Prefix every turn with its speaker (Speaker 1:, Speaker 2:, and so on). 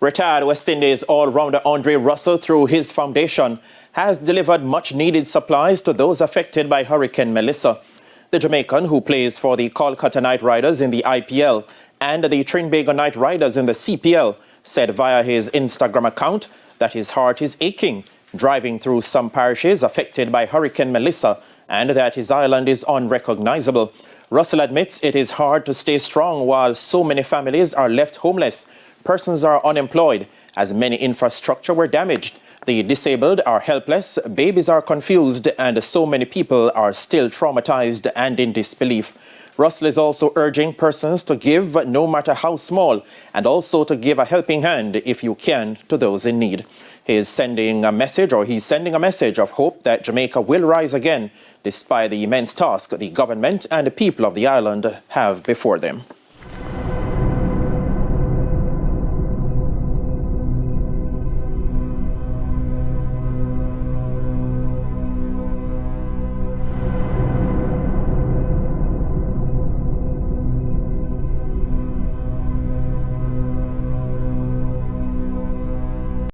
Speaker 1: Retired West Indies all-rounder Andre Russell, through his foundation, has delivered much-needed supplies to those affected by Hurricane Melissa. The Jamaican, who plays for the Kolkata Knight Riders in the IPL and the Trinbago Knight Riders in the CPL, said via his Instagram account that his heart is aching, driving through some parishes affected by Hurricane Melissa, and that his island is unrecognizable. Russell admits it is hard to stay strong while so many families are left homeless. Persons are unemployed, as many infrastructure were damaged. The disabled are helpless, babies are confused, and so many people are still traumatized and in disbelief. Russell is also urging persons to give, no matter how small, and also to give a helping hand, if you can, to those in need. He's sending a message of hope that Jamaica will rise again, despite the immense task the government and the people of the island have before them.